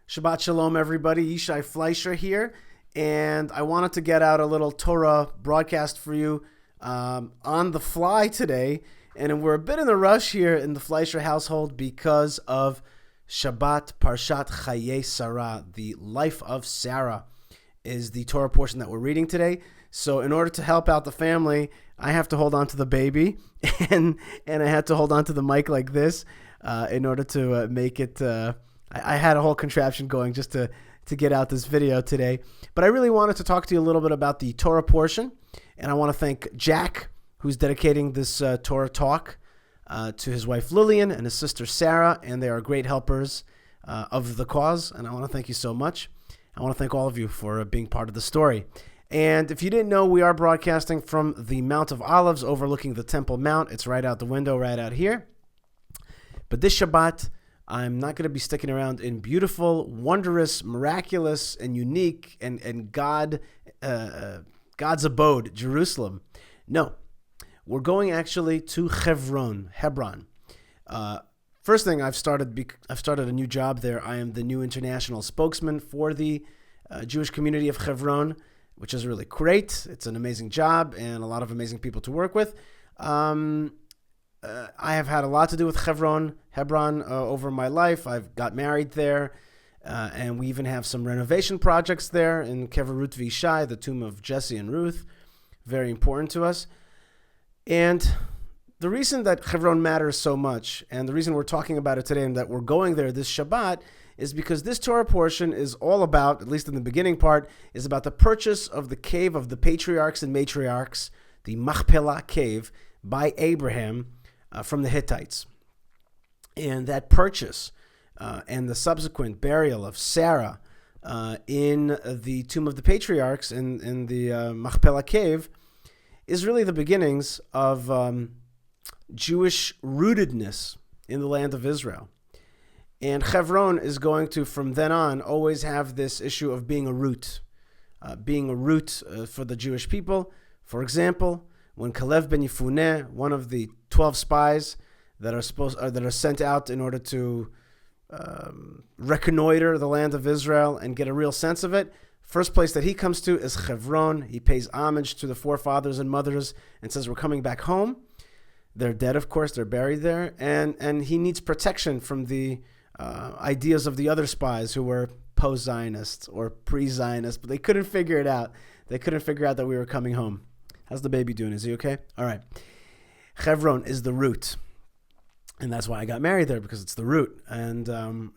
Shabbat Shalom, everybody. Yishai Fleisher here, and I wanted to get out a little Torah broadcast for you on the fly today. And we're a bit in a rush here in the Fleisher household because of Shabbat, Parshat Chayei Sarah, the life of Sarah, is the Torah portion that we're reading today. So in order to help out the family, I have to hold on to the baby, and I had to hold on to the mic like this in order to make it... I had a whole contraption going just to get out this video today. But I really wanted to talk to you a little bit about the Torah portion. And I want to thank Jack, who's dedicating this Torah talk to his wife Lillian and his sister Sarah. And they are great helpers of the cause. And I want to thank you so much. I want to thank all of you for being part of the story. And if you didn't know, we are broadcasting from the Mount of Olives overlooking the Temple Mount. It's right out the window, right out here. But this Shabbat, I'm not going to be sticking around in beautiful, wondrous, miraculous, and unique and God's abode, Jerusalem. No, we're going actually to Hebron. First thing, I've started a new job there. I am the new international spokesman for the Jewish community of Hebron, which is really great. It's an amazing job and a lot of amazing people to work with. I have had a lot to do with Hebron over my life. I've got married there, and we even have some renovation projects there in Kever Ruth Yishai, the tomb of Jesse and Ruth. Very important to us. And the reason that Hebron matters so much, and the reason we're talking about it today and that we're going there this Shabbat, is because this Torah portion is all about, at least in the beginning part, is about the purchase of the cave of the patriarchs and matriarchs, the Machpelah cave, by Abraham, from the Hittites. And that purchase and the subsequent burial of Sarah in the tomb of the patriarchs in the Machpelah cave is really the beginnings of Jewish rootedness in the land of Israel. And Hebron is going to, from then on, always have this issue of being a root for the Jewish people. For example, when Kalev ben Yefuneh, one of the 12 spies that are sent out in order to reconnoiter the land of Israel and get a real sense of it, first place that he comes to is Hebron. He pays homage to the forefathers and mothers and says, we're coming back home. They're dead, of course. They're buried there. And he needs protection from the ideas of the other spies who were post-Zionists or pre-Zionists, but they couldn't figure it out. They couldn't figure out that we were coming home. How's the baby doing? Is he okay? All right. Hebron is the root. And that's why I got married there, because it's the root. And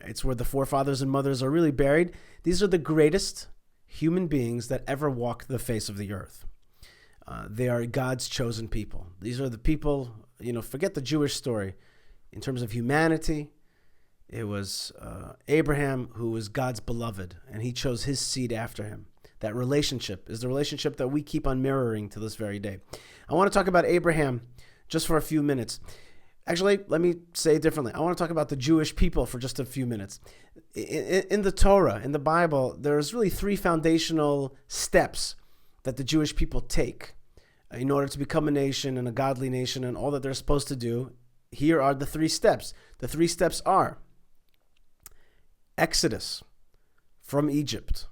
it's where the forefathers and mothers are really buried. These are the greatest human beings that ever walked the face of the earth. They are God's chosen people. These are the people, forget the Jewish story. In terms of humanity, it was Abraham who was God's beloved, and he chose his seed after him. That relationship is the relationship that we keep on mirroring to this very day. I want to talk about Abraham just for a few minutes. Actually, let me say it differently. I want to talk about the Jewish people for just a few minutes. In the Torah, in the Bible, there's really three foundational steps that the Jewish people take in order to become a nation and a godly nation and all that they're supposed to do. Here are the three steps. The three steps are Exodus from Egypt.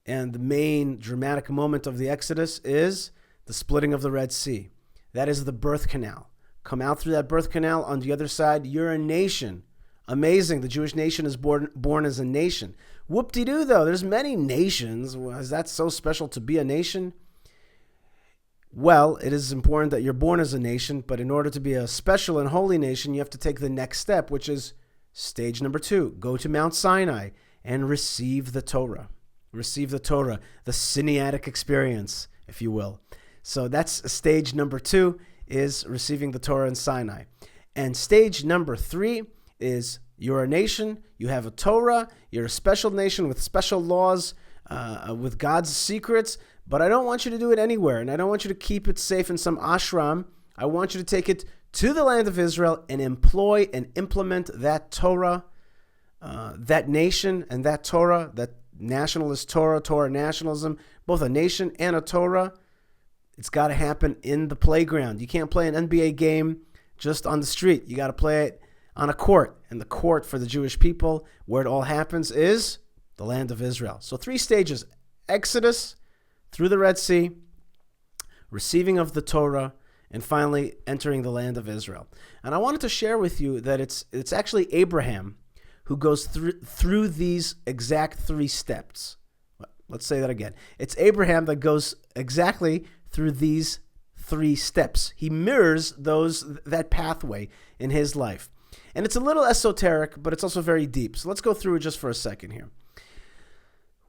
And the main dramatic moment of the Exodus is the splitting of the Red Sea. That is the birth canal. Come out through that birth canal. On the other side, you're a nation. Amazing. The Jewish nation is born as a nation. Whoop-de-doo, though. There's many nations. Is that so special to be a nation? Well, it is important that you're born as a nation, but in order to be a special and holy nation, you have to take the next step, which is stage number 2. Go to Mount Sinai and receive the Torah. Receive the Torah, the Sinaitic experience, if you will. So that's stage number 2, is receiving the Torah in Sinai. And stage number 3 is you're a nation, you have a Torah, you're a special nation with special laws, with God's secrets, but I don't want you to do it anywhere, and I don't want you to keep it safe in some ashram. I want you to take it to the land of Israel and employ and implement that Torah, that nation and that Torah, that nationalist Torah nationalism, both a nation and a Torah. It's got to happen in the playground. You can't play an NBA game just on the street. You got to play it on a court. And the court for the Jewish people, where it all happens, is the land of Israel. So 3 stages: Exodus, through the Red Sea, receiving of the Torah, and finally entering the land of Israel. And I wanted to share with you that it's actually Abraham who goes through these exact 3 steps. Let's say that again. It's Abraham that goes exactly through these 3 steps. He mirrors that pathway in his life. And it's a little esoteric, but it's also very deep. So let's go through it just for a second here.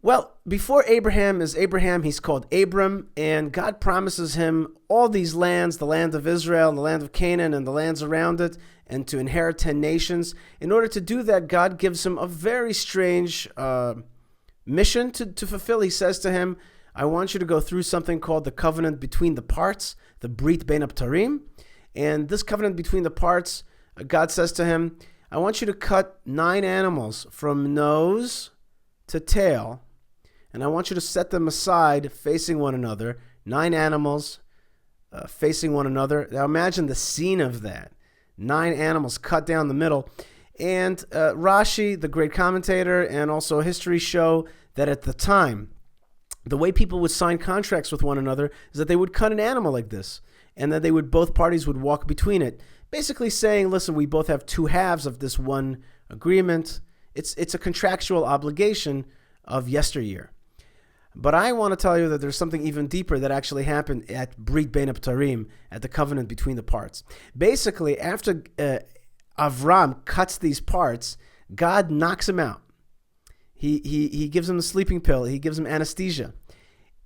Well, before Abraham is Abraham, he's called Abram, and God promises him all these lands, the land of Israel and the land of Canaan and the lands around it, and to inherit 10 nations. In order to do that, God gives him a very strange mission to fulfill. He says to him, I want you to go through something called the covenant between the parts, the Brit Bein Abtarim. And this covenant between the parts, God says to him, I want you to cut 9 animals from nose to tail, and I want you to set them aside facing one another, 9 animals facing one another. Now imagine the scene of that. 9 animals cut down the middle. And Rashi, the great commentator, and also history show that at the time, the way people would sign contracts with one another is that they would cut an animal like this, and then both parties would walk between it, basically saying, listen, we both have 2 halves of this one agreement. It's a contractual obligation of yesteryear. But I want to tell you that there's something even deeper that actually happened at Brit Bein Abtarim, at the covenant between the parts. Basically, after Avram cuts these parts, God knocks him out. He gives him a sleeping pill. He gives him anesthesia.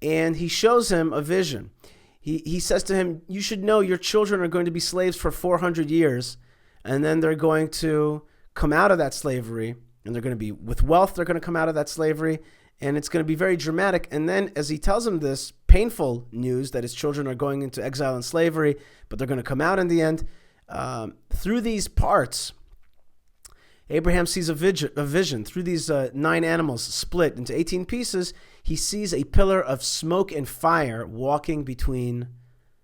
And he shows him a vision. He says to him, you should know your children are going to be slaves for 400 years, and then they're going to come out of that slavery, and they're going to be with wealth. They're going to come out of that slavery, and it's going to be very dramatic. And then as he tells him this painful news that his children are going into exile and slavery, but they're going to come out in the end, through these parts, Abraham sees a vision. Through these 9 animals split into 18 pieces, he sees a pillar of smoke and fire walking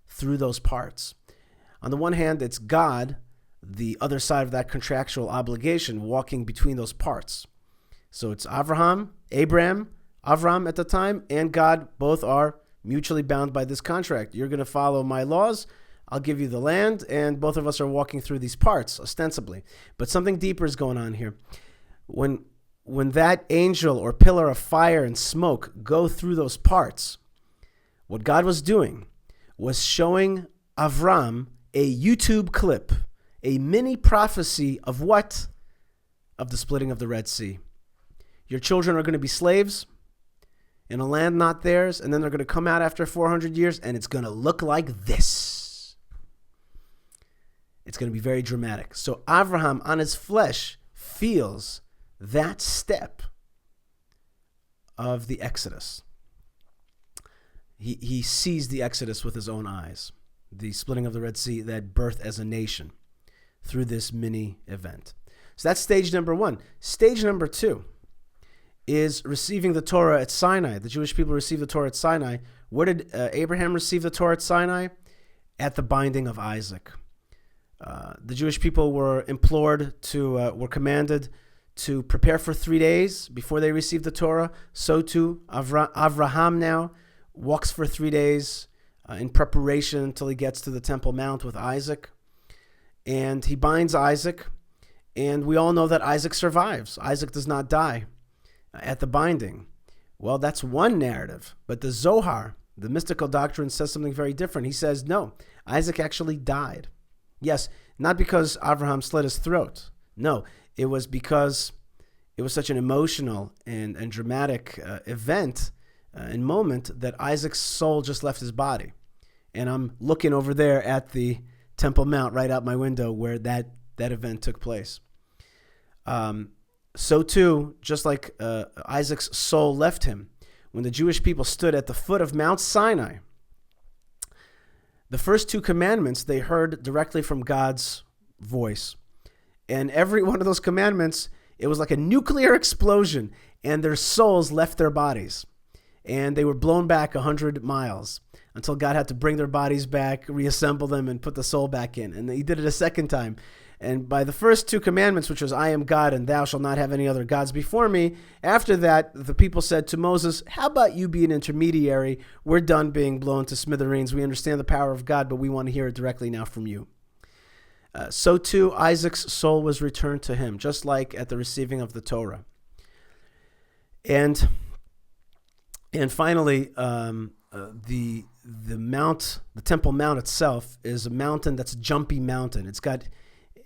through those parts. On the one hand, it's God, the other side of that contractual obligation, walking between those parts. So it's Avram at the time, and God, both are mutually bound by this contract. You're going to follow my laws, I'll give you the land, and both of us are walking through these parts, ostensibly. But something deeper is going on here. When that angel or pillar of fire and smoke go through those parts, what God was doing was showing Avram a YouTube clip, a mini prophecy of what? Of the splitting of the Red Sea. Your children are going to be slaves in a land not theirs, and then they're going to come out after 400 years, and it's going to look like this. It's going to be very dramatic. So Abraham, on his flesh, feels that step of the Exodus. He sees the Exodus with his own eyes, the splitting of the Red Sea, that birth as a nation through this mini event. So that's stage number 1. Stage number 2 is receiving the Torah at Sinai. The Jewish people received the Torah at Sinai. Where did Abraham receive the Torah at Sinai? At the binding of Isaac. The Jewish people were commanded to prepare for 3 days before they received the Torah. So too, Avraham now walks for 3 days in preparation until he gets to the Temple Mount with Isaac. And he binds Isaac, and we all know that Isaac survives. Isaac does not die at the binding. Well, that's one narrative. But the Zohar, the mystical doctrine, says something very different. He says, no, Isaac actually died. Yes, not because Abraham slit his throat. No, it was because it was such an emotional and dramatic event and moment that Isaac's soul just left his body. And I'm looking over there at the Temple Mount right out my window where that event took place. So too, just like Isaac's soul left him, when the Jewish people stood at the foot of Mount Sinai, the first 2 commandments they heard directly from God's voice. And every one of those commandments, it was like a nuclear explosion, and their souls left their bodies. And they were blown back 100 miles until God had to bring their bodies back, reassemble them, and put the soul back in. And he did it a second time. And by the first two commandments, which was, I am God and thou shalt not have any other gods before me, after that, the people said to Moses, how about you be an intermediary? We're done being blown to smithereens. We understand the power of God, but we want to hear it directly now from you. So too, Isaac's soul was returned to him, just like at the receiving of the Torah. And finally, the Temple Mount itself is a mountain that's a jumpy mountain. It's got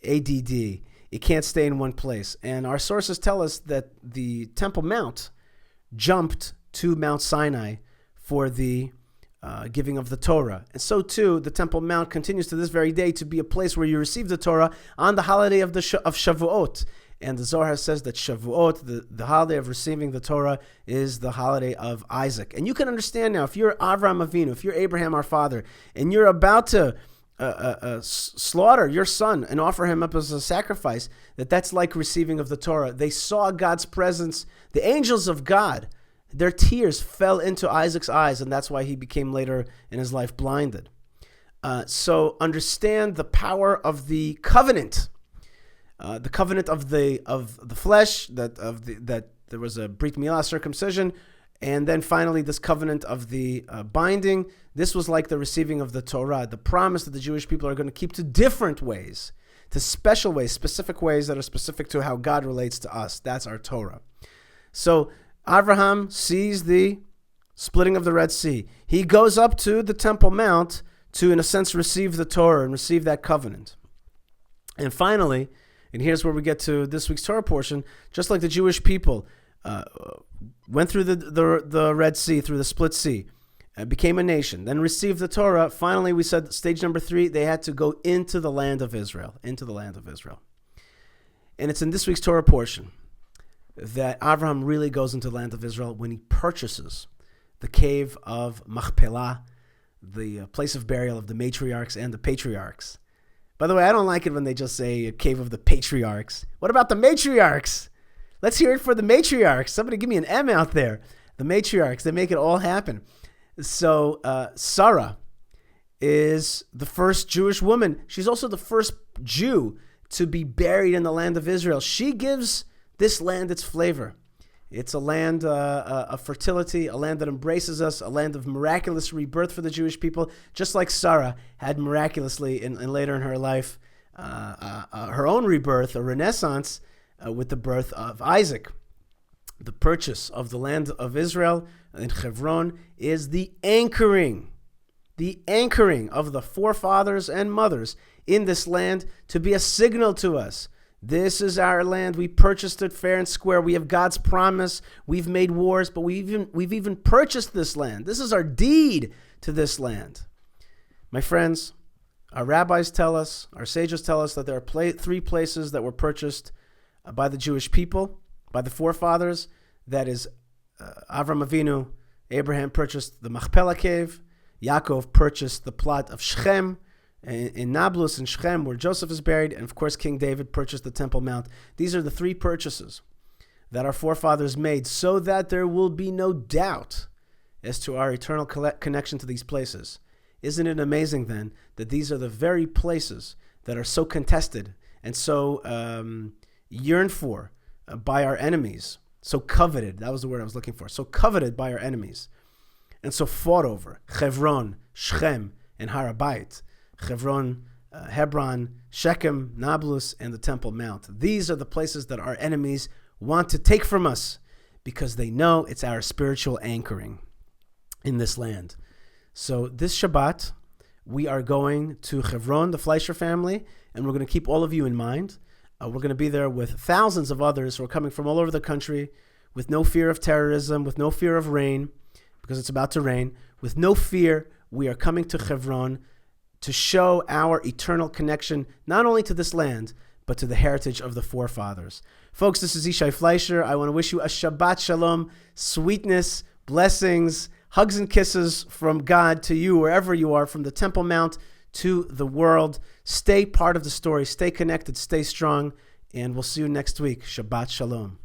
ADD. It can't stay in one place. And our sources tell us that the Temple Mount jumped to Mount Sinai for the giving of the Torah. And so too, the Temple Mount continues to this very day to be a place where you receive the Torah on the holiday of Shavuot. And the Zohar says that Shavuot, the holiday of receiving the Torah, is the holiday of Isaac. And you can understand now, if you're Avraham Avinu, if you're Abraham our father, and you're about to slaughter your son and offer him up as a sacrifice, that's like receiving of the Torah. They saw God's presence. The angels of God, their tears fell into Isaac's eyes, and that's why he became later in his life blinded. So understand the power of the covenant. The covenant of the flesh, that there was a Brit Milah, circumcision, and then finally this covenant of the binding. This was like the receiving of the Torah, the promise that the Jewish people are going to keep to different ways, to special ways, specific ways that are specific to how God relates to us. That's our Torah. So Abraham sees the splitting of the Red Sea. He goes up to the Temple Mount to, in a sense, receive the Torah and receive that covenant. And finally, and here's where we get to this week's Torah portion, just like the Jewish people went through the Red Sea, through the split sea, became a nation, then received the Torah. Finally, we said stage number 3, they had to go into the land of Israel, into the land of Israel. And it's in this week's Torah portion that Abraham really goes into the land of Israel when he purchases the cave of Machpelah, the place of burial of the matriarchs and the patriarchs. By the way, I don't like it when they just say a cave of the patriarchs. What about the matriarchs? Let's hear it for the matriarchs. Somebody give me an M out there. The matriarchs, they make it all happen. So Sarah is the first Jewish woman. She's also the first Jew to be buried in the land of Israel. She gives this land its flavor. It's a land of fertility, a land that embraces us, a land of miraculous rebirth for the Jewish people, just like Sarah had miraculously, and later in her life, her own rebirth, a renaissance, with the birth of Isaac. The purchase of the land of Israel in Hebron is the anchoring of the forefathers and mothers in this land to be a signal to us. This is our land. We purchased it fair and square. We have God's promise. We've made wars, but we've even purchased this land. This is our deed to this land. My friends, our rabbis tell us, our sages tell us that there are 3 places that were purchased by the Jewish people, by the forefathers. That is, Avram Avinu, Abraham purchased the Machpelah cave. Yaakov purchased the plot of Shechem, in Nablus and Shechem, where Joseph is buried, and of course King David purchased the Temple Mount. These are the 3 purchases that our forefathers made so that there will be no doubt as to our eternal connection to these places. Isn't it amazing then that these are the very places that are so contested and so yearned for by our enemies, so coveted, that was the word I was looking for, so coveted by our enemies, and so fought over? Hebron, Shechem, and Har HaBayit. Hebron, Shechem, Nablus, and the Temple Mount. These are the places that our enemies want to take from us because they know it's our spiritual anchoring in this land. So this Shabbat, we are going to Hebron, the Fleisher family, and we're going to keep all of you in mind. We're going to be there with thousands of others who are coming from all over the country with no fear of terrorism, with no fear of rain, because it's about to rain. With no fear, we are coming to Hebron to show our eternal connection, not only to this land, but to the heritage of the forefathers. Folks, this is Yishai Fleisher. I want to wish you a Shabbat Shalom, sweetness, blessings, hugs and kisses from God to you, wherever you are, from the Temple Mount to the world. Stay part of the story, stay connected, stay strong, and we'll see you next week. Shabbat Shalom.